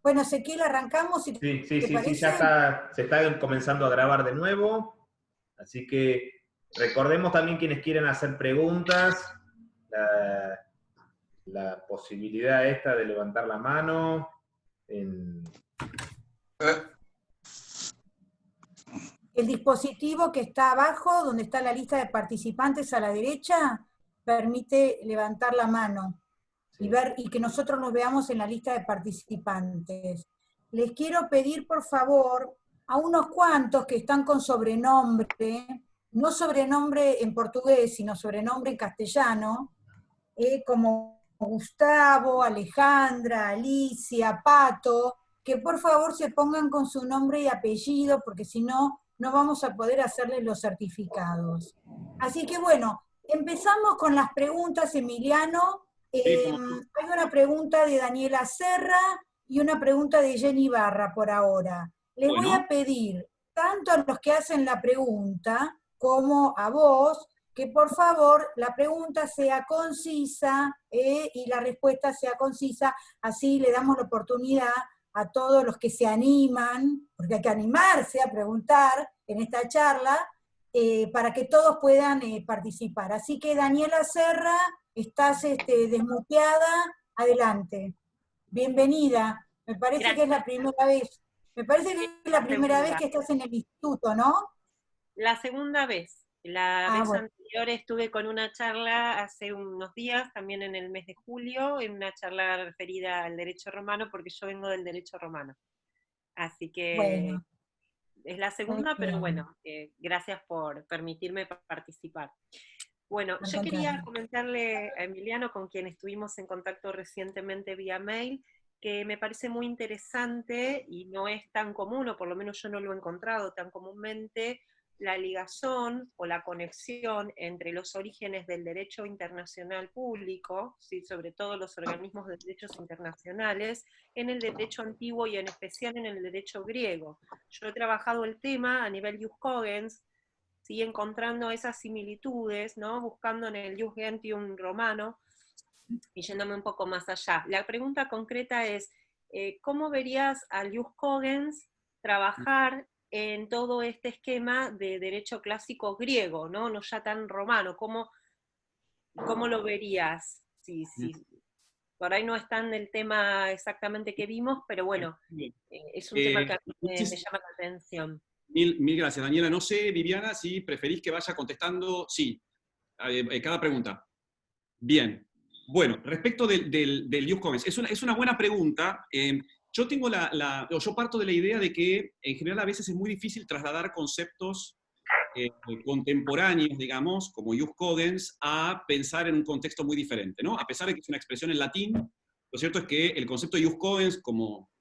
Bueno, Ezequiel, arrancamos, si Sí, sí, te sí, sí, parece. ya está, se está comenzando a grabar de nuevo. Así que recordemos también quienes quieren hacer preguntas, la, la posibilidad esta de levantar la mano. El dispositivo que está abajo, donde está la lista de participantes a la derecha, permite levantar la mano y Sí. ver y que nosotros nos veamos en la lista de participantes. Les quiero pedir, por favor, a unos cuantos que están con sobrenombre, no sobrenombre en portugués, sino sobrenombre en castellano, como Gustavo, Alejandra, Alicia, Pato, que por favor se pongan con su nombre y apellido, porque si no, no vamos a poder hacerles los certificados. Así que bueno, empezamos con las preguntas, Emiliano. Sí, Hay una pregunta de Daniela Serra y una pregunta de Jenny Barra por ahora. Les voy bueno, a pedir, tanto a los que hacen la pregunta como a vos, que por favor la pregunta sea concisa y la respuesta sea concisa, así le damos la oportunidad a todos los que se animan, porque hay que animarse a preguntar en esta charla, para que todos puedan participar. Así que Daniela Serra, estás desmuteada, adelante. Bienvenida, me parece que es la Gracias. primera vez. Me parece que es la La primera vez segunda, que estás en el instituto, ¿no? la segunda vez. La Ah, vez bueno. anterior estuve con una charla hace unos días, también en el mes de julio, en una charla referida al derecho romano, porque yo vengo del derecho romano. Así que Bueno, es la muy segunda, pero bien. bueno, gracias por permitirme participar. Bueno, Al yo quería contrario. comentarle a Emiliano, con quien estuvimos en contacto recientemente vía mail, que me parece muy interesante y no es tan común, o por lo menos yo no lo he encontrado tan comúnmente, la ligación o la conexión entre los orígenes del derecho internacional público, ¿sí?, sobre todo los organismos de derechos internacionales, en el derecho antiguo y en especial en el derecho griego. Yo he trabajado el tema a nivel Ius Cogens, ¿sí?, encontrando esas similitudes, ¿no?, buscando en el Ius Gentium romano, y yéndome un poco más allá. La pregunta concreta es, ¿cómo verías al Ius Cogens trabajar en todo este esquema de derecho clásico griego, ¿no? No ya tan romano? ¿Cómo lo verías? Sí, por ahí no es tan el tema exactamente que vimos, pero bueno, es un tema que a mí me llama la atención. Mil gracias, Daniela. No sé, Viviana, si preferís que vaya contestando, sí, cada pregunta. Bien. Bueno, respecto del Ius Cogens, es una buena pregunta. Yo yo parto de la idea de que en general a veces es muy difícil trasladar conceptos contemporáneos, digamos, como Ius Cogens, a pensar en un contexto muy diferente, ¿no? A pesar de que es una expresión en latín, lo cierto es que el concepto de Ius Cogens, como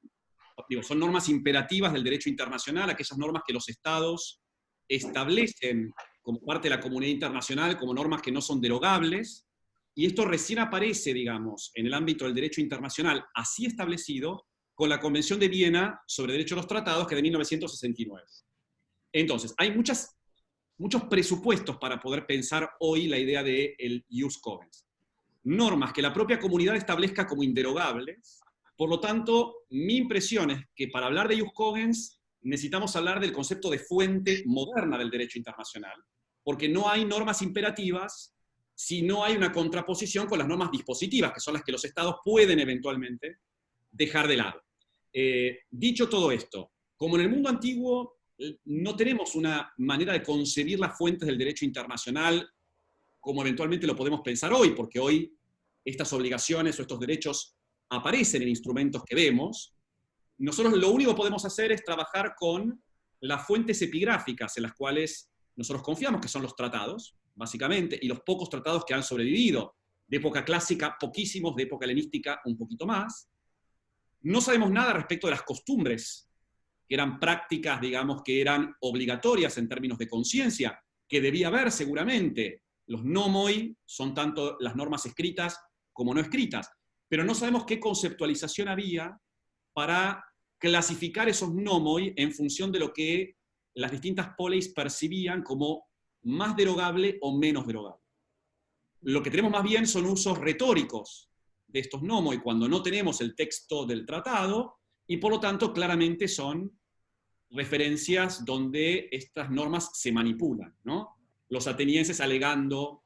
digo, son normas imperativas del derecho internacional, aquellas normas que los estados establecen como parte de la comunidad internacional como normas que no son derogables, y esto recién aparece, digamos, en el ámbito del derecho internacional así establecido con la Convención de Viena sobre Derecho a los Tratados, que es de 1969. Entonces, hay muchos presupuestos para poder pensar hoy la idea del Ius Cogens. Normas que la propia comunidad establezca como inderogables. Por lo tanto, mi impresión es que para hablar de Ius Cogens necesitamos hablar del concepto de fuente moderna del derecho internacional, porque no hay normas imperativas si no hay una contraposición con las normas dispositivas, que son las que los estados pueden eventualmente dejar de lado. Dicho todo esto, como en el mundo antiguo no tenemos una manera de concebir las fuentes del derecho internacional como eventualmente lo podemos pensar hoy, porque hoy estas obligaciones o estos derechos aparecen en instrumentos que vemos, nosotros lo único que podemos hacer es trabajar con las fuentes epigráficas en las cuales nosotros confiamos, que son los tratados, básicamente, y los pocos tratados que han sobrevivido, de época clásica, poquísimos, de época helenística, un poquito más. No sabemos nada respecto de las costumbres, que eran prácticas, digamos, que eran obligatorias en términos de conciencia, que debía haber seguramente. Los nomoi son tanto las normas escritas como no escritas, pero no sabemos qué conceptualización había para clasificar esos nomoi en función de lo que las distintas poleis percibían como más derogable o menos derogable. Lo que tenemos más bien son usos retóricos de estos nomoi cuando no tenemos el texto del tratado, y por lo tanto claramente son referencias donde estas normas se manipulan, ¿no? Los atenienses alegando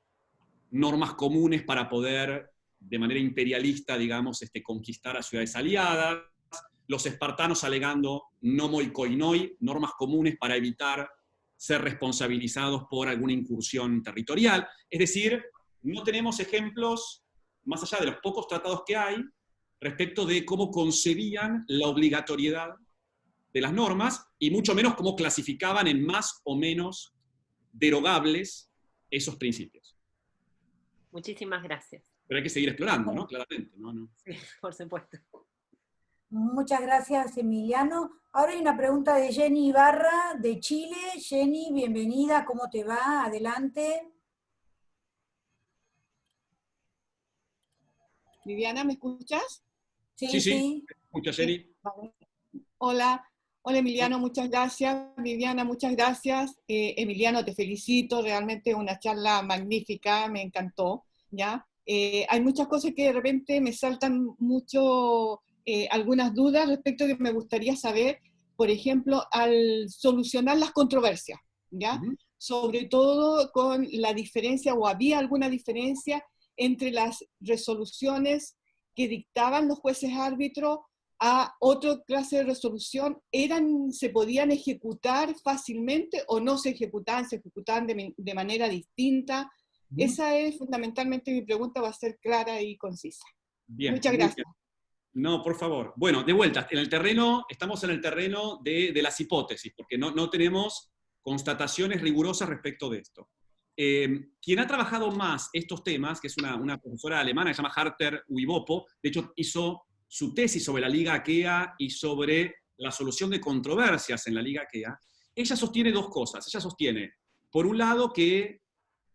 normas comunes para poder, de manera imperialista, digamos, conquistar a ciudades aliadas, los espartanos alegando nomoi koinoi, normas comunes para evitar ser responsabilizados por alguna incursión territorial. Es decir, no tenemos ejemplos, más allá de los pocos tratados que hay, respecto de cómo concebían la obligatoriedad de las normas, y mucho menos cómo clasificaban en más o menos derogables esos principios. Muchísimas gracias. Pero hay que seguir explorando, ¿no? Claramente. ¿No? Sí, por supuesto. Muchas gracias, Emiliano. Ahora hay una pregunta de Jenny Ibarra, de Chile. Jenny, bienvenida, ¿cómo te va? Adelante. Viviana, ¿me escuchas? Sí, sí. Escucha, Jenny. Vale. Hola, Emiliano, muchas gracias. Viviana, muchas gracias. Emiliano, te felicito, realmente una charla magnífica, me encantó, ¿ya? Hay muchas cosas que de repente me saltan mucho, algunas dudas respecto a que me gustaría saber, por ejemplo, al solucionar las controversias, ¿ya? Sobre todo con la diferencia, o había alguna diferencia entre las resoluciones que dictaban los jueces árbitros a otra clase de resolución, ¿se podían ejecutar fácilmente o no se ejecutaban de manera distinta? Esa es fundamentalmente mi pregunta, va a ser clara y concisa. Bien, muchas gracias. Bien. No, por favor. Bueno, de vuelta, estamos en el terreno de las hipótesis, porque no tenemos constataciones rigurosas respecto de esto. Quien ha trabajado más estos temas, que es una profesora alemana, que se llama Harter Uibopo, de hecho hizo su tesis sobre la Liga Aquea y sobre la solución de controversias en la Liga Aquea, ella sostiene dos cosas. Ella sostiene, por un lado, que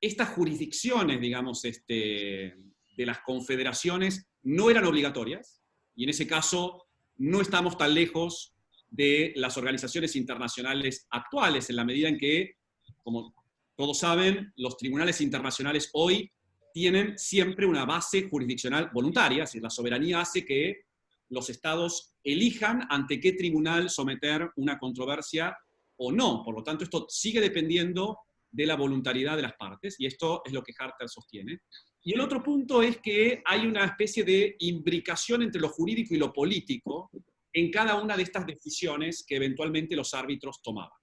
estas jurisdicciones, digamos, de las confederaciones no eran obligatorias, y en ese caso no estamos tan lejos de las organizaciones internacionales actuales, en la medida en que, como todos saben, los tribunales internacionales hoy tienen siempre una base jurisdiccional voluntaria, es decir, la soberanía hace que los estados elijan ante qué tribunal someter una controversia o no. Por lo tanto, esto sigue dependiendo de la voluntariedad de las partes, y esto es lo que Harter sostiene. Y el otro punto es que hay una especie de imbricación entre lo jurídico y lo político en cada una de estas decisiones que eventualmente los árbitros tomaban.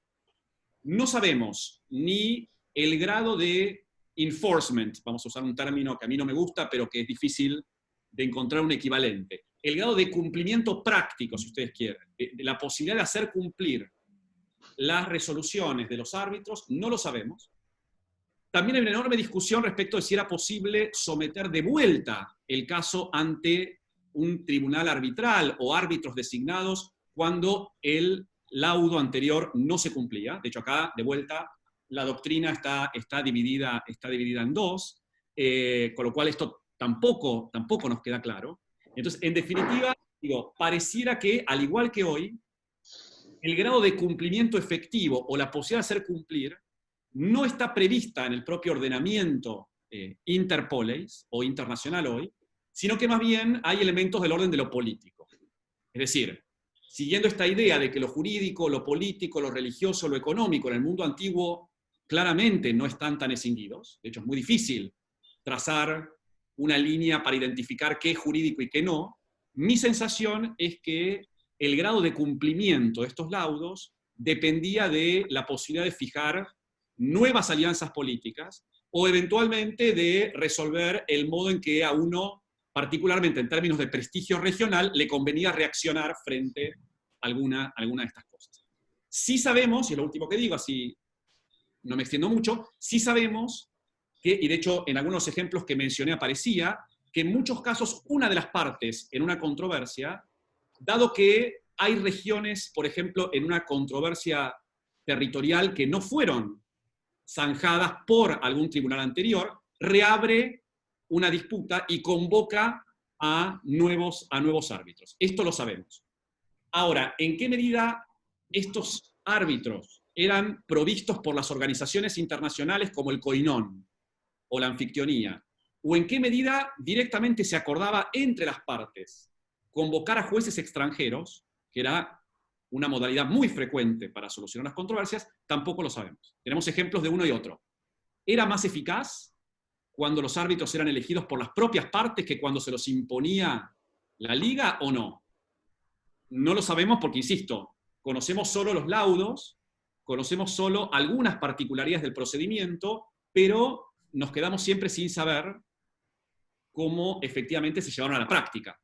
No sabemos ni el grado de enforcement, vamos a usar un término que a mí no me gusta, pero que es difícil de encontrar un equivalente, el grado de cumplimiento práctico, si ustedes quieren, de la posibilidad de hacer cumplir las resoluciones de los árbitros, no lo sabemos. También hay una enorme discusión respecto de si era posible someter de vuelta el caso ante un tribunal arbitral o árbitros designados cuando el laudo anterior no se cumplía. De hecho, acá, de vuelta, la doctrina está dividida en dos, con lo cual esto tampoco nos queda claro. Entonces, en definitiva, pareciera que, al igual que hoy, el grado de cumplimiento efectivo o la posibilidad de hacer cumplir no está prevista en el propio ordenamiento interpolis o internacional hoy, sino que más bien hay elementos del orden de lo político. Es decir, siguiendo esta idea de que lo jurídico, lo político, lo religioso, lo económico en el mundo antiguo claramente no están tan escindidos, de hecho es muy difícil trazar una línea para identificar qué es jurídico y qué no, mi sensación es que el grado de cumplimiento de estos laudos dependía de la posibilidad de fijar nuevas alianzas políticas o eventualmente de resolver el modo en que a uno, particularmente en términos de prestigio regional, le convenía reaccionar frente a alguna de estas cosas. Sí sabemos, y es lo último que digo, así no me extiendo mucho, sí sabemos que, y de hecho en algunos ejemplos que mencioné aparecía, que en muchos casos una de las partes en una controversia, dado que hay regiones, por ejemplo, en una controversia territorial que no fueron zanjadas por algún tribunal anterior, reabre una disputa y convoca a nuevos árbitros. Esto lo sabemos. Ahora, ¿en qué medida estos árbitros eran provistos por las organizaciones internacionales como el Koinón o la Anfictionía, ¿O en qué medida directamente se acordaba entre las partes convocar a jueces extranjeros, que era una modalidad muy frecuente para solucionar las controversias? Tampoco lo sabemos. Tenemos ejemplos de uno y otro. ¿Era más eficaz cuando los árbitros eran elegidos por las propias partes que cuando se los imponía la liga o no? No lo sabemos porque, insisto, conocemos solo los laudos, conocemos solo algunas particularidades del procedimiento, pero nos quedamos siempre sin saber cómo efectivamente se llevaron a la práctica,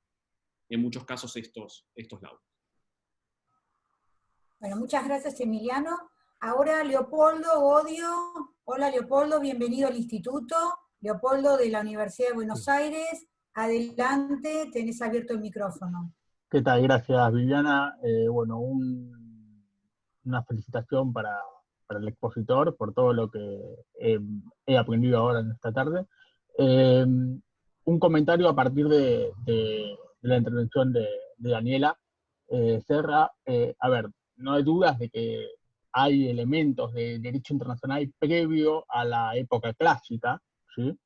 en muchos casos, estos laudos. Bueno, muchas gracias, Emiliano. Ahora Leopoldo Godio. Hola, Leopoldo, bienvenido al instituto. Leopoldo de la Universidad de Buenos Aires. Adelante, tenés abierto el micrófono. ¿Qué tal? Gracias, Viviana. Bueno, una felicitación para el expositor por todo lo que he aprendido ahora en esta tarde. Un comentario a partir de la intervención de Daniela Serra. A ver, no hay dudas de que hay elementos de derecho internacional previo a la época clásica, ¿sí?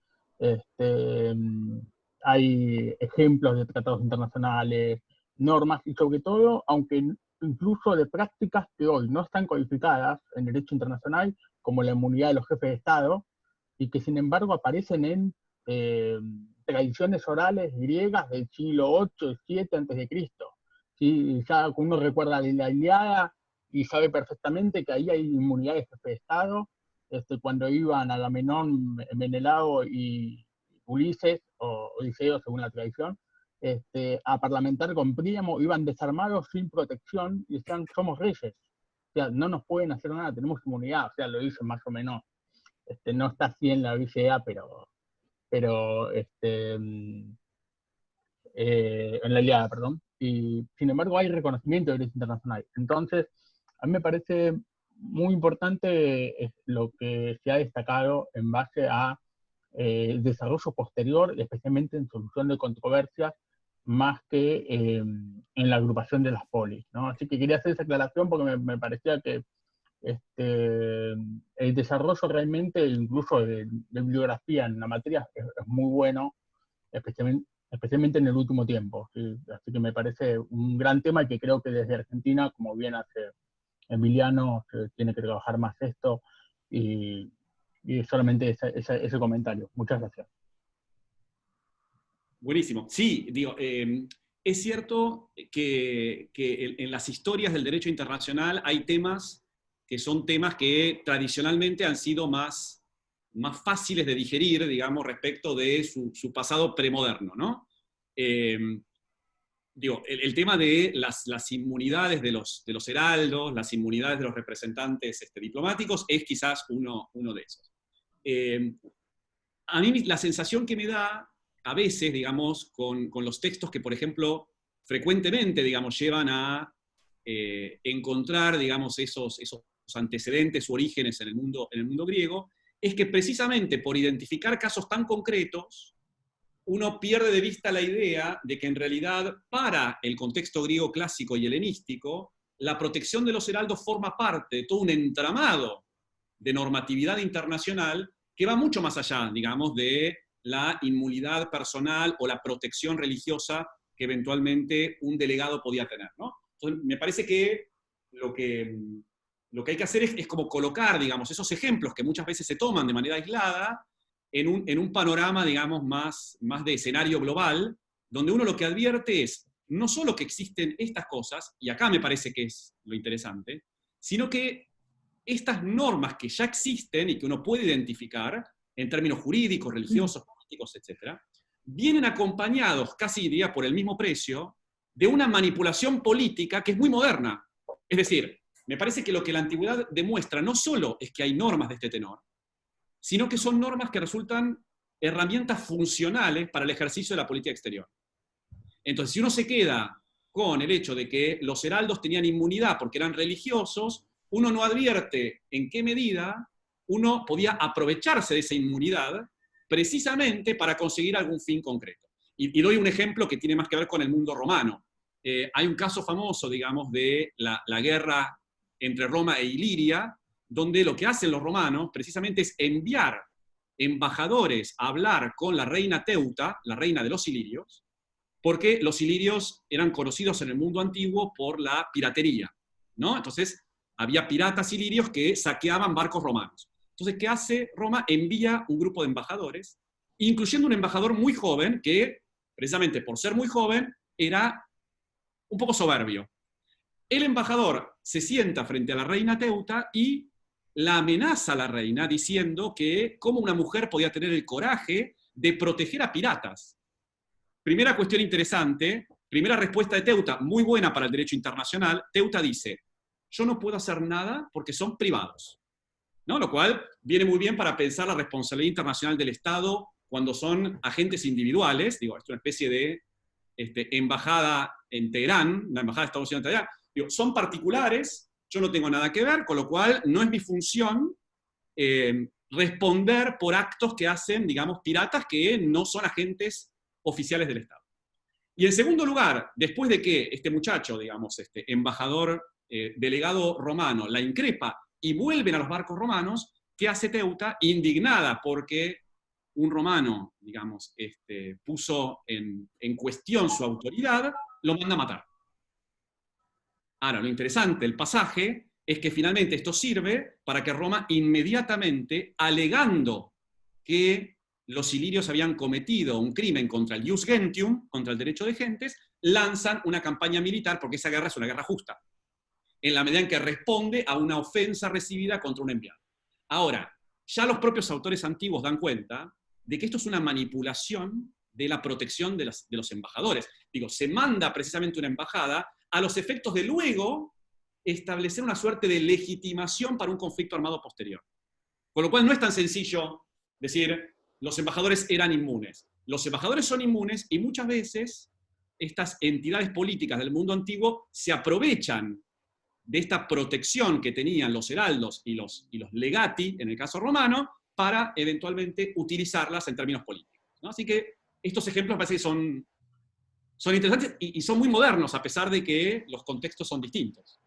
Hay ejemplos de tratados internacionales, normas, y sobre todo, aunque incluso de prácticas que hoy no están codificadas en derecho internacional, como la inmunidad de los jefes de Estado, y que sin embargo aparecen en tradiciones orales griegas del siglo 8, 7 a.C. ¿Sí? Ya uno recuerda la Ilíada y sabe perfectamente que ahí hay inmunidad de jefe de Estado. Cuando iban Agamenón, Menelao y Ulises, o Odiseo según la tradición, a parlamentar con Príamo, iban desarmados sin protección y decían, somos reyes. O sea, no nos pueden hacer nada, tenemos inmunidad. O sea, lo dicen más o menos. No está así en la BCA, pero en la Ilíada, perdón. Y sin embargo hay reconocimiento de derecho internacional. Entonces, a mí me parece muy importante lo que se ha destacado en base a el desarrollo posterior, especialmente en solución de controversias, más que en la agrupación de las polis, ¿no? Así que quería hacer esa aclaración porque me parecía que el desarrollo realmente, incluso de bibliografía en la materia, es muy bueno, especialmente en el último tiempo, ¿sí? Así que me parece un gran tema y que creo que desde Argentina, como bien hace Emiliano, se tiene que trabajar más esto, y solamente ese comentario. Muchas gracias. Buenísimo. Sí, digo, es cierto que en las historias del derecho internacional hay temas que son temas que tradicionalmente han sido más fáciles de digerir, digamos, respecto de su pasado premoderno, ¿no? Digo, el tema de las inmunidades de los heraldos, las inmunidades de los representantes diplomáticos, es quizás uno de esos. A mí la sensación que me da, a veces, digamos, con los textos que, por ejemplo, frecuentemente, digamos, llevan a encontrar, digamos, esos antecedentes u orígenes en el mundo griego, es que precisamente por identificar casos tan concretos, uno pierde de vista la idea de que en realidad para el contexto griego clásico y helenístico, la protección de los heraldos forma parte de todo un entramado de normatividad internacional que va mucho más allá, digamos, de la inmunidad personal o la protección religiosa que eventualmente un delegado podía tener, ¿no? Entonces, me parece que lo que hay que hacer es como colocar, digamos, esos ejemplos que muchas veces se toman de manera aislada en un panorama, digamos, más de escenario global, donde uno lo que advierte es no solo que existen estas cosas, y acá me parece que es lo interesante, sino que estas normas que ya existen y que uno puede identificar en términos jurídicos, religiosos, políticos, etc., vienen acompañados, casi diría por el mismo precio, de una manipulación política que es muy moderna. Es decir, me parece que lo que la antigüedad demuestra no solo es que hay normas de este tenor, sino que son normas que resultan herramientas funcionales para el ejercicio de la política exterior. Entonces, si uno se queda con el hecho de que los heraldos tenían inmunidad porque eran religiosos, uno no advierte en qué medida uno podía aprovecharse de esa inmunidad precisamente para conseguir algún fin concreto. Y doy un ejemplo que tiene más que ver con el mundo romano. Hay un caso famoso, digamos, de la guerra entre Roma e Iliria, donde lo que hacen los romanos precisamente es enviar embajadores a hablar con la reina Teuta, la reina de los ilirios, porque los ilirios eran conocidos en el mundo antiguo por la piratería, ¿no? Entonces, había piratas ilirios que saqueaban barcos romanos. Entonces, ¿qué hace Roma? Envía un grupo de embajadores, incluyendo un embajador muy joven, que, precisamente por ser muy joven, era un poco soberbio. El embajador se sienta frente a la reina Teuta y la amenaza a la reina diciendo que cómo una mujer podía tener el coraje de proteger a piratas. Primera cuestión interesante, primera respuesta de Teuta, muy buena para el derecho internacional. Teuta dice, yo no puedo hacer nada porque son privados, ¿no? Lo cual viene muy bien para pensar la responsabilidad internacional del Estado cuando son agentes individuales. Digo, es una especie de embajada en Teherán, la embajada de Estados Unidos en Teherán. Digo, son particulares, yo no tengo nada que ver, con lo cual no es mi función responder por actos que hacen, digamos, piratas que no son agentes oficiales del Estado. Y en segundo lugar, después de que este muchacho, digamos, embajador delegado romano, la increpa y vuelven a los barcos romanos, ¿qué hace Teuta? Indignada porque un romano, digamos, puso en cuestión su autoridad, lo manda a matar. Ahora, lo interesante del pasaje es que finalmente esto sirve para que Roma inmediatamente, alegando que los ilirios habían cometido un crimen contra el ius gentium, contra el derecho de gentes, lanzan una campaña militar, porque esa guerra es una guerra justa, en la medida en que responde a una ofensa recibida contra un enviado. Ahora, ya los propios autores antiguos dan cuenta de que esto es una manipulación de la protección de los embajadores. Digo, se manda precisamente una embajada a los efectos de luego establecer una suerte de legitimación para un conflicto armado posterior. Con lo cual no es tan sencillo decir, los embajadores eran inmunes. Los embajadores son inmunes y muchas veces estas entidades políticas del mundo antiguo se aprovechan de esta protección que tenían los heraldos y los legati, en el caso romano, para eventualmente utilizarlas en términos políticos, ¿no? Así que estos ejemplos parece que son interesantes y son muy modernos, a pesar de que los contextos son distintos.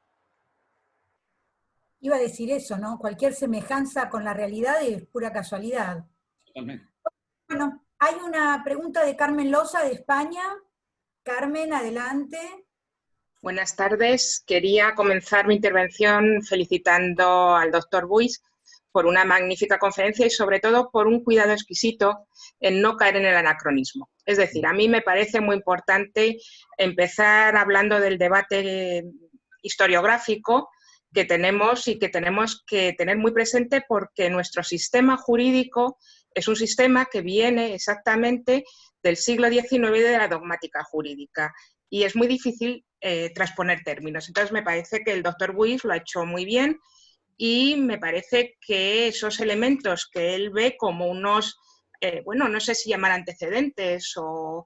Iba a decir eso, ¿no? Cualquier semejanza con la realidad es pura casualidad. Totalmente. Bueno, hay una pregunta de Carmen Loza de España. Carmen, adelante. Buenas tardes. Quería comenzar mi intervención felicitando al doctor Buis por una magnífica conferencia y sobre todo por un cuidado exquisito en no caer en el anacronismo. Es decir, a mí me parece muy importante empezar hablando del debate historiográfico que tenemos y que tenemos que tener muy presente porque nuestro sistema jurídico es un sistema que viene exactamente del siglo XIX y de la dogmática jurídica y es muy difícil transponer términos. Entonces me parece que el doctor Buis lo ha hecho muy bien y me parece que esos elementos que él ve como unos, bueno, no sé si llamar antecedentes o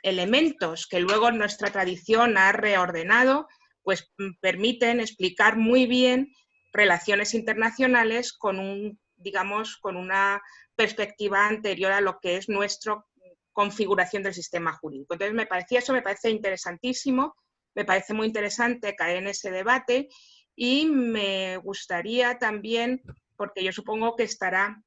elementos que luego nuestra tradición ha reordenado, pues permiten explicar muy bien relaciones internacionales con digamos, con una perspectiva anterior a lo que es nuestra configuración del sistema jurídico. Entonces eso me parece interesantísimo, me parece muy interesante caer en ese debate y me gustaría también, porque yo supongo que estará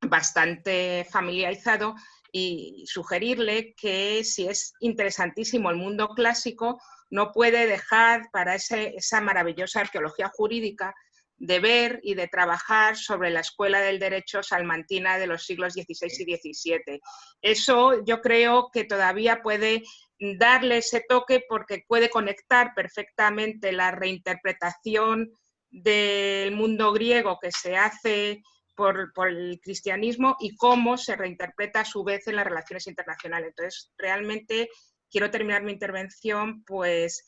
bastante familiarizado, y sugerirle que si es interesantísimo el mundo clásico, no puede dejar para esa maravillosa arqueología jurídica de ver y de trabajar sobre la escuela del derecho salmantina de los siglos XVI y XVII. Eso yo creo que todavía puede darle ese toque porque puede conectar perfectamente la reinterpretación del mundo griego que se hace por el cristianismo y cómo se reinterpreta a su vez en las relaciones internacionales. Entonces, realmente quiero terminar mi intervención pues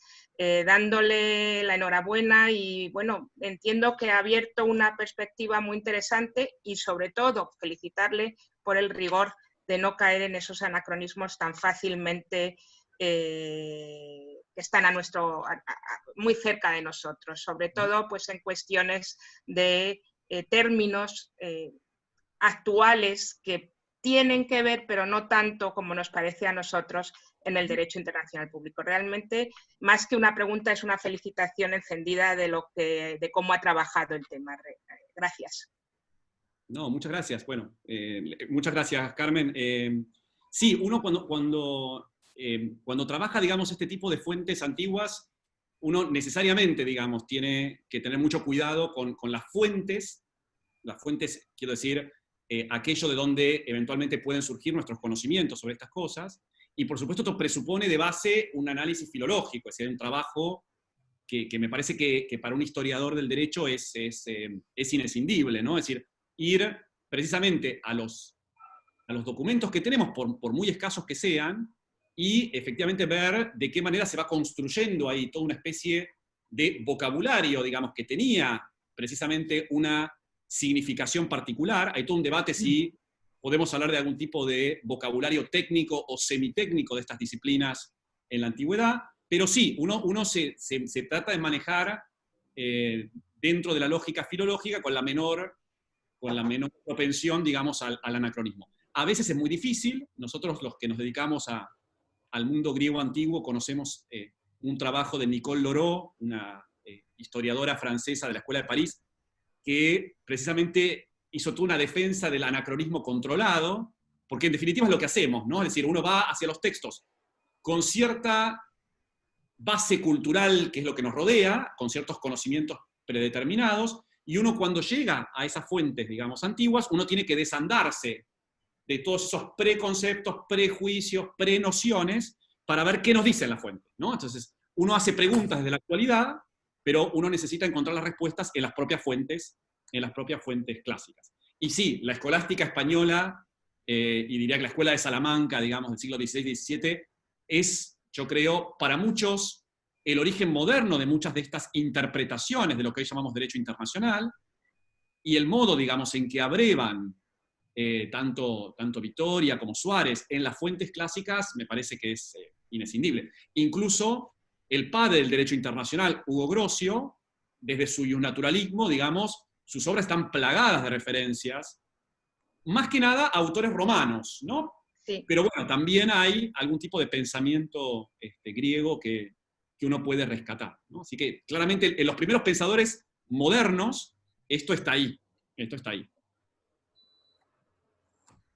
dándole la enhorabuena y bueno, entiendo que ha abierto una perspectiva muy interesante y sobre todo felicitarle por el rigor de no caer en esos anacronismos tan fácilmente que están muy cerca de nosotros, sobre todo pues en cuestiones de términos actuales que tienen que ver, pero no tanto como nos parece a nosotros en el derecho internacional público. Realmente, más que una pregunta, es una felicitación encendida de cómo ha trabajado el tema. Gracias. No, muchas gracias. Bueno, muchas gracias, Carmen. Sí, uno cuando trabaja, digamos, este tipo de fuentes antiguas, uno necesariamente, digamos, tiene que tener mucho cuidado con las fuentes, quiero decir, aquello de donde eventualmente pueden surgir nuestros conocimientos sobre estas cosas, y por supuesto esto presupone de base un análisis filológico, es decir, un trabajo que me parece que para un historiador del derecho es inescindible, ¿no? Es decir, ir precisamente a los documentos que tenemos, por muy escasos que sean, y efectivamente ver de qué manera se va construyendo ahí toda una especie de vocabulario, digamos, que tenía precisamente una significación particular. Hay todo un debate si podemos hablar de algún tipo de vocabulario técnico o semitécnico de estas disciplinas en la antigüedad, pero sí, uno se trata de manejar dentro de la lógica filológica con la menor propensión, digamos, al anacronismo. A veces es muy difícil. Nosotros, los que nos dedicamos al mundo griego antiguo, conocemos un trabajo de Nicole Loraux, una historiadora francesa de la Escuela de París, que precisamente hizo toda una defensa del anacronismo controlado, porque en definitiva es lo que hacemos, ¿no? Es decir, uno va hacia los textos con cierta base cultural, que es lo que nos rodea, con ciertos conocimientos predeterminados, y uno cuando llega a esas fuentes, digamos, antiguas, uno tiene que desandarse de todos esos preconceptos, prejuicios, prenociones, para ver qué nos dicen las fuentes, ¿no? Entonces, uno hace preguntas desde la actualidad, pero uno necesita encontrar las respuestas en las propias fuentes clásicas. Y sí, la escolástica española, y diría que la escuela de Salamanca, digamos, del siglo XVI-XVII, es, yo creo, para muchos, el origen moderno de muchas de estas interpretaciones de lo que hoy llamamos derecho internacional, y el modo, digamos, en que abrevan tanto Vittoria como Suárez en las fuentes clásicas, me parece que es inescindible. Incluso el padre del derecho internacional, Hugo Grocio, desde su naturalismo, digamos, sus obras están plagadas de referencias, más que nada a autores romanos, ¿no? Sí. Pero bueno, también hay algún tipo de pensamiento griego que uno puede rescatar, ¿no? Así que claramente en los primeros pensadores modernos, esto está ahí.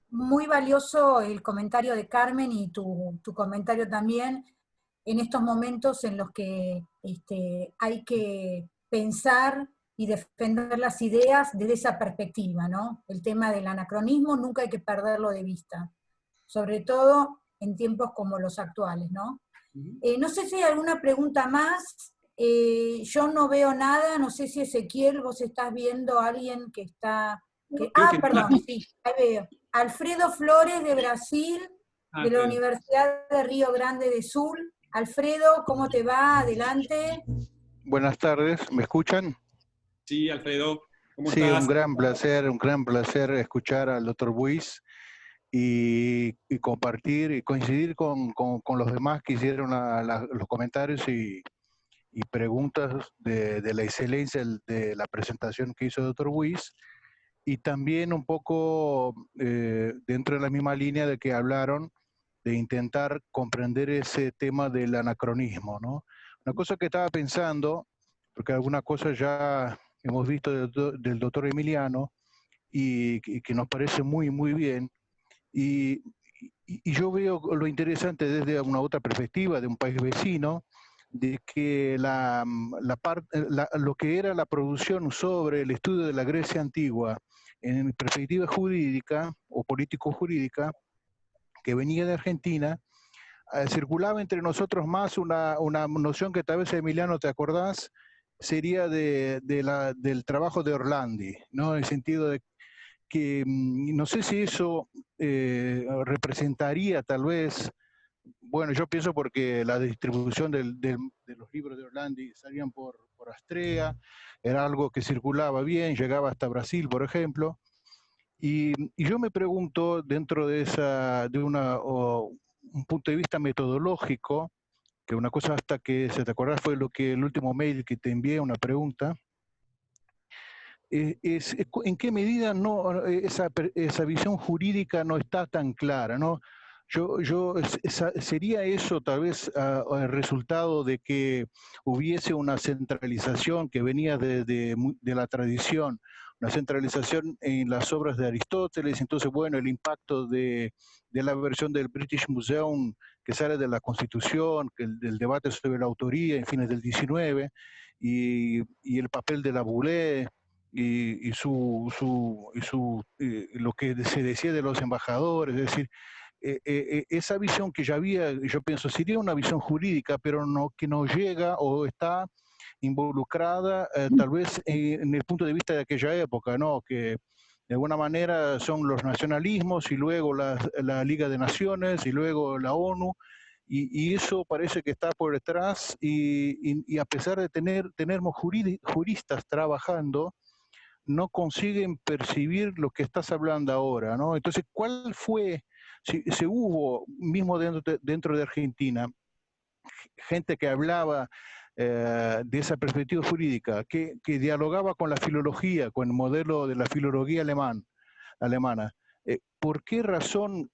Muy valioso el comentario de Carmen y tu comentario también en estos momentos en los que hay que pensar y defender las ideas desde esa perspectiva, ¿no? El tema del anacronismo nunca hay que perderlo de vista, sobre todo en tiempos como los actuales, ¿no? No sé si hay alguna pregunta más. Yo no veo nada, no sé si Ezequiel, vos estás viendo a alguien que está... perdón, sí, ahí veo. Alfredo Flores de Brasil, de la Universidad de Río Grande do Sul. Alfredo, ¿cómo te va? Adelante. Buenas tardes, ¿me escuchan? Sí, Alfredo, ¿cómo sí, estás? Un gran placer escuchar al doctor Buis y compartir y coincidir con los demás que hicieron los comentarios y preguntas de la excelencia de la presentación que hizo el doctor Buis, y también un poco dentro de la misma línea de que hablaron de intentar comprender ese tema del anacronismo, ¿no? Una cosa que estaba pensando, porque algunas cosas ya hemos visto del doctor Emiliano y que nos parece muy, muy bien, y yo veo lo interesante desde una otra perspectiva, de un país vecino, de que lo que era la producción sobre el estudio de la Grecia antigua en perspectiva jurídica o político-jurídica, que venía de Argentina, circulaba entre nosotros más una noción que tal vez, Emiliano, ¿te acordás? Sería del trabajo de Orlandi, ¿no? En el sentido de que no sé si eso representaría tal vez, bueno, yo pienso porque la distribución de los libros de Orlandi salían por Astrea, era algo que circulaba bien, llegaba hasta Brasil, por ejemplo, y yo me pregunto, dentro de un punto de vista metodológico, que una cosa hasta que, se te acordás, fue el último mail que te envié, una pregunta, ¿en qué medida esa visión jurídica no está tan clara, ¿no? ¿Sería eso tal vez el resultado de que hubiese una centralización que venía de la tradición, una centralización en las obras de Aristóteles? Entonces, bueno, el impacto de la versión del British Museum que sale de la Constitución, del debate sobre la autoría en fines del 19, y el papel de la Boulez, y lo que se decía de los embajadores, es decir, esa visión que ya había, yo pienso, sería una visión jurídica, pero no, que no llega o está involucrada tal vez en el punto de vista de aquella época, ¿no? Que de alguna manera son los nacionalismos y luego la Liga de Naciones y luego la ONU, y eso parece que está por detrás, y a pesar de tenemos juristas trabajando, no consiguen percibir lo que estás hablando ahora, ¿no? Entonces, ¿cuál fue, si hubo, mismo dentro de Argentina, gente que hablaba de esa perspectiva jurídica, que dialogaba con la filología, con el modelo de la filología alemana? ¿Por qué razón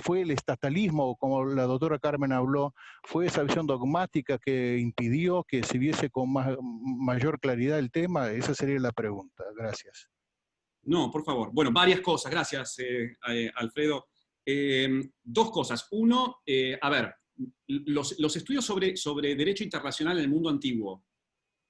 fue el estatalismo, como la doctora Carmen habló, fue esa visión dogmática que impidió que se viese con mayor claridad el tema? Esa sería la pregunta. Gracias. No, por favor. Bueno, varias cosas. Gracias, Alfredo. Dos cosas. Uno, a ver, los estudios sobre derecho internacional en el mundo antiguo,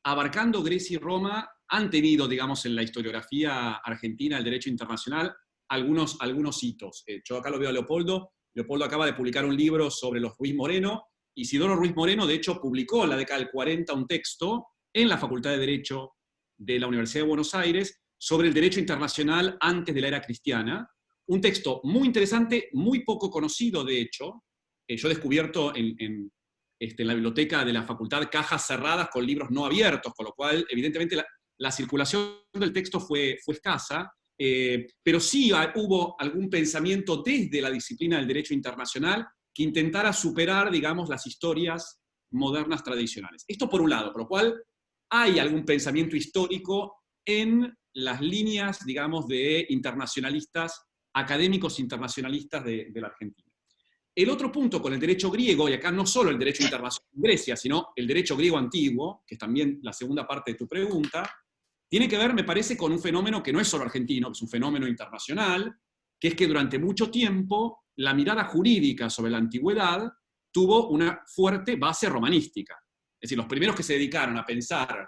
abarcando Grecia y Roma, han tenido, digamos, en la historiografía argentina el derecho internacional algunos hitos. Yo acá lo veo a Leopoldo. Leopoldo acaba de publicar un libro sobre los Ruiz Moreno. Isidoro Ruiz Moreno, de hecho, publicó en la década del 40 un texto en la Facultad de Derecho de la Universidad de Buenos Aires sobre el derecho internacional antes de la era cristiana. Un texto muy interesante, muy poco conocido, de hecho. Yo he descubierto en la biblioteca de la facultad cajas cerradas con libros no abiertos, con lo cual, evidentemente, la circulación del texto fue escasa. Pero sí hubo algún pensamiento desde la disciplina del derecho internacional que intentara superar, digamos, las historias modernas tradicionales. Esto por un lado, por lo cual hay algún pensamiento histórico en las líneas, digamos, de internacionalistas, académicos internacionalistas de la Argentina. El otro punto con el derecho griego, y acá no solo el derecho internacional en Grecia, sino el derecho griego antiguo, que es también la segunda parte de tu pregunta, tiene que ver, me parece, con un fenómeno que no es solo argentino, que es un fenómeno internacional, que es que durante mucho tiempo la mirada jurídica sobre la antigüedad tuvo una fuerte base romanística. Es decir, los primeros que se dedicaron a pensar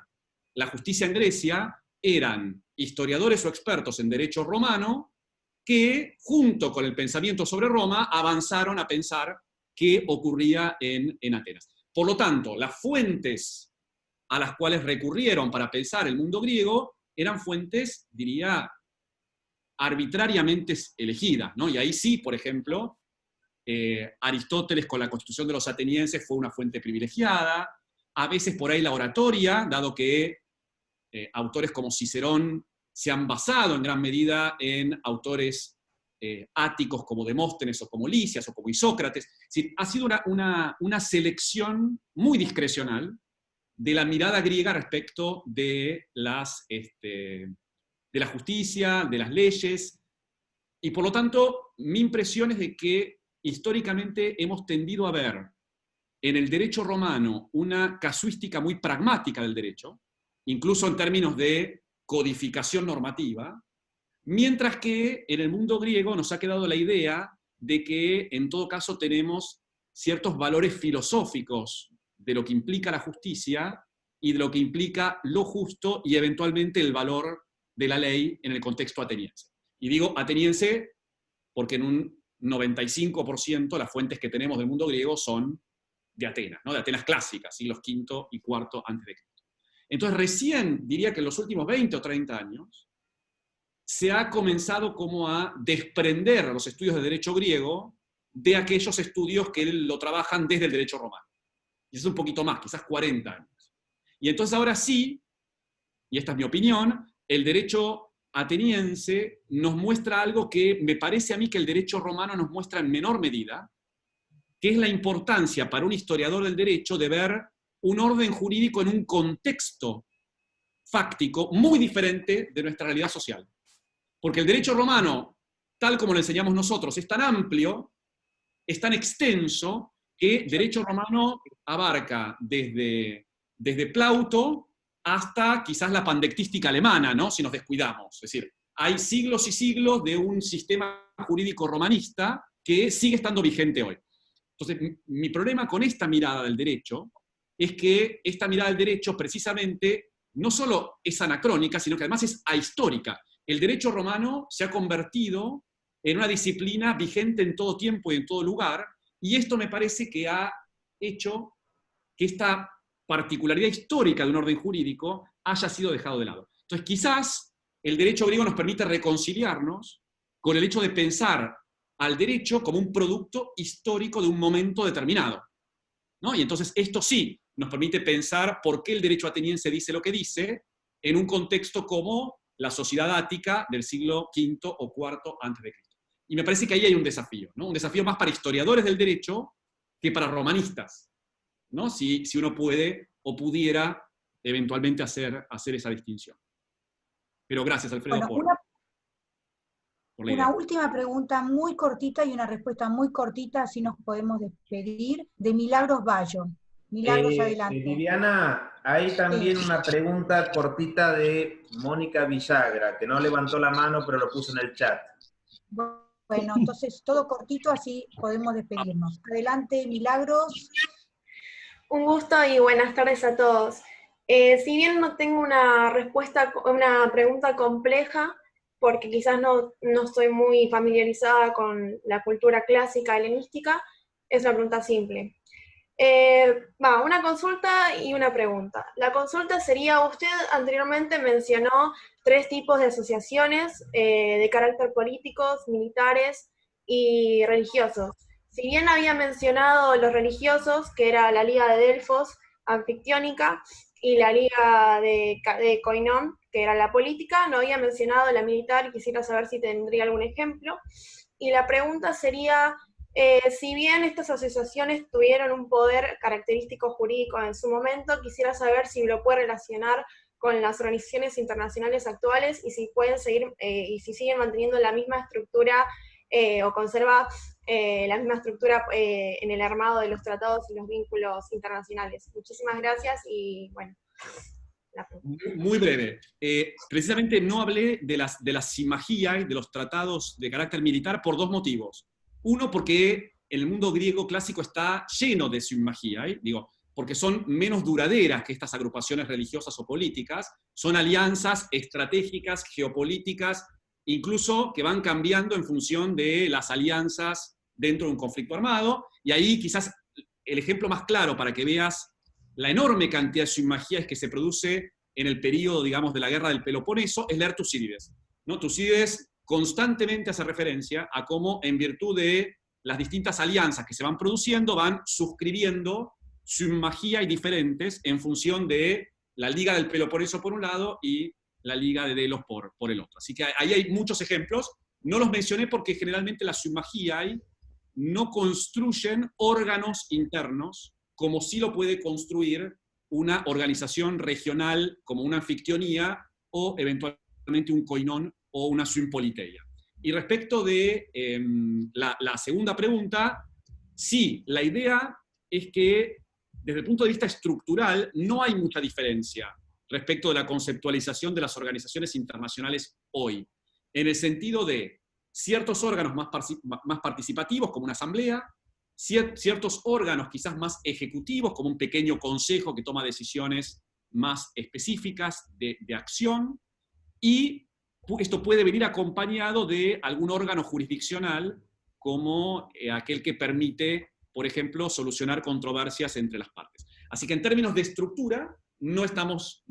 la justicia en Grecia eran historiadores o expertos en derecho romano que, junto con el pensamiento sobre Roma, avanzaron a pensar qué ocurría en Atenas. Por lo tanto, las fuentes a las cuales recurrieron para pensar el mundo griego eran fuentes, diría, arbitrariamente elegidas, ¿no? Y ahí sí, por ejemplo, Aristóteles con la Constitución de los atenienses fue una fuente privilegiada, a veces por ahí la oratoria, dado que autores como Cicerón se han basado en gran medida en autores áticos como Demóstenes o como Lisias o como Isócrates. Es decir, ha sido una selección muy discrecional de la mirada griega respecto de la justicia, de las leyes, y por lo tanto mi impresión es de que históricamente hemos tendido a ver en el derecho romano una casuística muy pragmática del derecho, incluso en términos de codificación normativa, mientras que en el mundo griego nos ha quedado la idea de que en todo caso tenemos ciertos valores filosóficos de lo que implica la justicia y de lo que implica lo justo y eventualmente el valor de la ley en el contexto ateniense. Y digo ateniense porque en un 95% las fuentes que tenemos del mundo griego son de Atenas, ¿no? De Atenas clásicas, siglos V y IV a.C. Entonces recién, diría que en los últimos 20 o 30 años, se ha comenzado como a desprender los estudios de derecho griego de aquellos estudios que lo trabajan desde el derecho romano. Y eso es un poquito más, quizás 40 años. Y entonces ahora sí, y esta es mi opinión, el derecho ateniense nos muestra algo que me parece a mí que el derecho romano nos muestra en menor medida, que es la importancia para un historiador del derecho de ver un orden jurídico en un contexto fáctico muy diferente de nuestra realidad social. Porque el derecho romano, tal como lo enseñamos nosotros, es tan amplio es tan extenso que derecho romano abarca desde Plauto hasta quizás la pandectística alemana, ¿no? Si nos descuidamos. Es decir, hay siglos y siglos de un sistema jurídico romanista que sigue estando vigente hoy. Entonces, mi problema con esta mirada del derecho es que esta mirada del derecho precisamente no solo es anacrónica, sino que además es ahistórica. El derecho romano se ha convertido en una disciplina vigente en todo tiempo y en todo lugar, y esto me parece que ha hecho que esta particularidad histórica de un orden jurídico haya sido dejado de lado. Entonces, quizás el derecho griego nos permite reconciliarnos con el hecho de pensar al derecho como un producto histórico de un momento determinado, ¿no? Y entonces esto sí nos permite pensar por qué el derecho ateniense dice lo que dice en un contexto como la sociedad ática del siglo V o IV a.C. Y me parece que ahí hay un desafío, ¿no? Un desafío más para historiadores del derecho que para romanistas, ¿no? Si uno puede o pudiera eventualmente hacer esa distinción. Pero gracias, Alfredo, Bueno, por la idea. una última pregunta muy cortita y una respuesta muy cortita, así nos podemos despedir, de Milagros Bayo. Milagros, adelante. Viviana, hay también una pregunta cortita de Mónica Villagra, que no levantó la mano, pero lo puso en el chat. Bueno, entonces todo cortito, así podemos despedirnos. Adelante, Milagros. Un gusto y buenas tardes a todos. Si bien no tengo una pregunta compleja, porque quizás no estoy muy familiarizada con la cultura clásica helenística, es una pregunta simple. Una consulta y una pregunta. La consulta sería, usted anteriormente mencionó 3 tipos de asociaciones de carácter políticos, militares y religiosos. Si bien había mencionado los religiosos, que era la Liga de Delfos, anfictiónica, y la Liga de Koinon, que era la política, no había mencionado la militar, y quisiera saber si tendría algún ejemplo. Y la pregunta sería, si bien estas asociaciones tuvieron un poder característico jurídico en su momento, quisiera saber si lo puede relacionar con las organizaciones internacionales actuales y si pueden seguir, y si siguen manteniendo la misma estructura o conserva la misma estructura en el armado de los tratados y los vínculos internacionales. Muchísimas gracias y bueno. Muy breve. Precisamente no hablé de las simagiae, de los tratados de carácter militar, por 2 motivos. Uno, porque el mundo griego clásico está lleno de simagiae, porque son menos duraderas que estas agrupaciones religiosas o políticas, son alianzas estratégicas, geopolíticas, incluso que van cambiando en función de las alianzas dentro de un conflicto armado, y ahí quizás el ejemplo más claro para que veas la enorme cantidad de simagiae que se produce en el periodo, digamos, de la guerra del Peloponeso, es leer Tucídides, ¿no? Tucídides constantemente hace referencia a cómo, en virtud de las distintas alianzas que se van produciendo, van suscribiendo simagiae diferentes en función de la Liga del Peloponeso por un lado y la Liga de Delos por el otro. Así que ahí hay muchos ejemplos. No los mencioné porque generalmente las simagiae no construyen órganos internos como sí lo puede construir una organización regional como una anfictionía o eventualmente un koinon o una sympoliteia. Y respecto de la segunda pregunta, sí, la idea es que desde el punto de vista estructural no hay mucha diferencia respecto de la conceptualización de las organizaciones internacionales hoy, en el sentido de ciertos órganos más participativos, como una asamblea, ciertos órganos quizás más ejecutivos, como un pequeño consejo que toma decisiones más específicas de acción, y esto puede venir acompañado de algún órgano jurisdiccional, como aquel que permite, por ejemplo, solucionar controversias entre las partes. Así que en términos de estructura, no estamos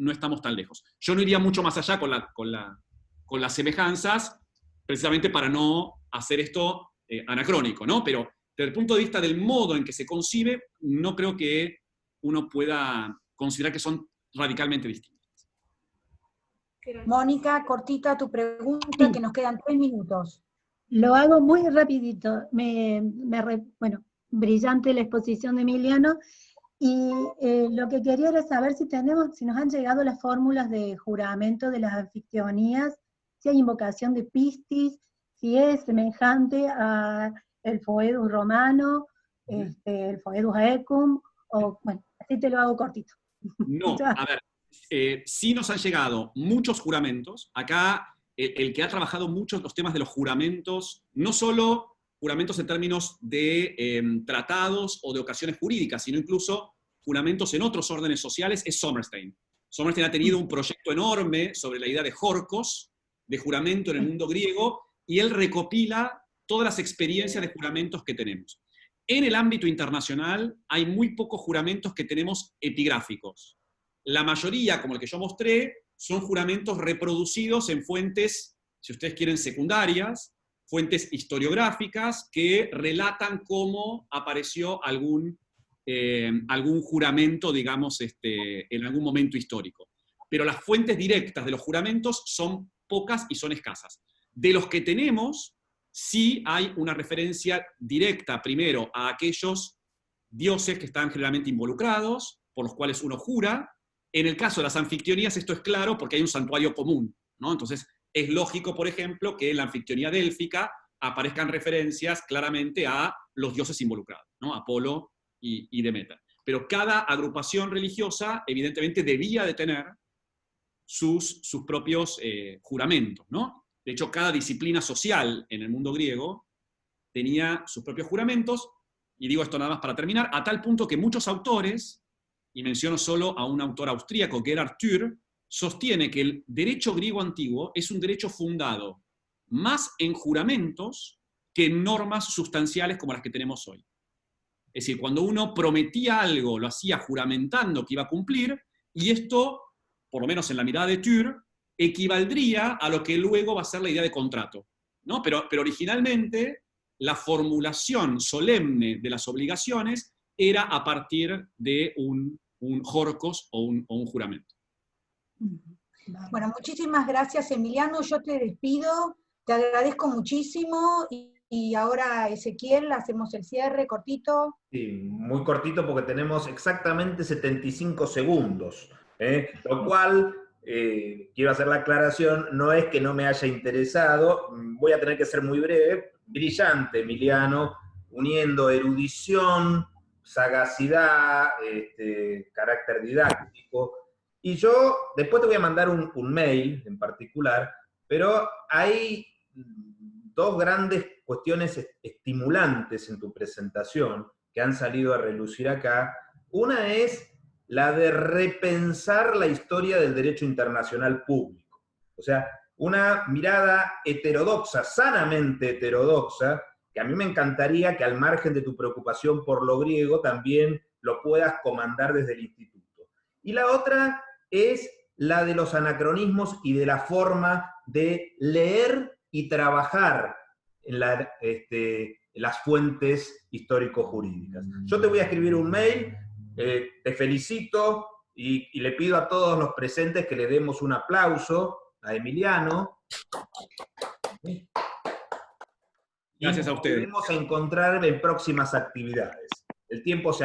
tan lejos. Yo no iría mucho más allá con las semejanzas, precisamente para no hacer esto anacrónico, ¿no? Pero desde el punto de vista del modo en que se concibe, no creo que uno pueda considerar que son radicalmente distintas. Mónica, cortita tu pregunta, que nos quedan 3 minutos. Lo hago muy rapidito. Bueno, brillante la exposición de Emiliano. Y lo que quería era saber si nos han llegado las fórmulas de juramento de las anfictionías, si hay invocación de pistis, si es semejante a el foedus romano, el foedus aecum, o bueno, así te lo hago cortito. No, a ver, sí nos han llegado muchos juramentos. Acá el que ha trabajado mucho los temas de los juramentos, no solo juramentos en términos de tratados o de ocasiones jurídicas, sino incluso juramentos en otros órdenes sociales, es Sommerstein. Sommerstein ha tenido un proyecto enorme sobre la idea de jorcos, de juramento en el mundo griego, y él recopila todas las experiencias de juramentos que tenemos. En el ámbito internacional hay muy pocos juramentos que tenemos epigráficos. La mayoría, como el que yo mostré, son juramentos reproducidos en fuentes, si ustedes quieren, secundarias, fuentes historiográficas que relatan cómo apareció algún juramento, digamos, en algún momento histórico. Pero las fuentes directas de los juramentos son pocas y son escasas. De los que tenemos, sí hay una referencia directa, primero, a aquellos dioses que están generalmente involucrados, por los cuales uno jura. En el caso de las anfictionías esto es claro porque hay un santuario común, ¿no? Entonces es lógico, por ejemplo, que en la anfictionía délfica aparezcan referencias claramente a los dioses involucrados, ¿no? Apolo y Demeter. Pero cada agrupación religiosa evidentemente debía de tener sus propios juramentos, ¿no? De hecho, cada disciplina social en el mundo griego tenía sus propios juramentos, y digo esto nada más para terminar, a tal punto que muchos autores, y menciono solo a un autor austríaco, Gerhard Thür, sostiene que el derecho griego antiguo es un derecho fundado más en juramentos que en normas sustanciales como las que tenemos hoy. Es decir, cuando uno prometía algo, lo hacía juramentando que iba a cumplir, y esto, por lo menos en la mirada de Thür, equivaldría a lo que luego va a ser la idea de contrato, ¿no? Pero originalmente la formulación solemne de las obligaciones era a partir de un jorcos o un juramento. Bueno, muchísimas gracias, Emiliano. Yo te despido, te agradezco muchísimo, y ahora, Ezequiel, hacemos el cierre cortito. Sí, muy cortito porque tenemos exactamente 75 segundos, lo cual, quiero hacer la aclaración, no es que no me haya interesado, voy a tener que ser muy breve. Brillante, Emiliano, uniendo erudición, sagacidad, carácter didáctico. Y yo después te voy a mandar un mail en particular, pero hay dos grandes cuestiones estimulantes en tu presentación que han salido a relucir acá. Una es la de repensar la historia del derecho internacional público. O sea, una mirada heterodoxa, sanamente heterodoxa, que a mí me encantaría que al margen de tu preocupación por lo griego también lo puedas comandar desde el instituto. Y la otra es la de los anacronismos y de la forma de leer y trabajar en las fuentes histórico-jurídicas. Yo te voy a escribir un mail, te felicito y le pido a todos los presentes que le demos un aplauso a Emiliano. Gracias a ustedes. Nos volvemos a encontrar en próximas actividades. El tiempo se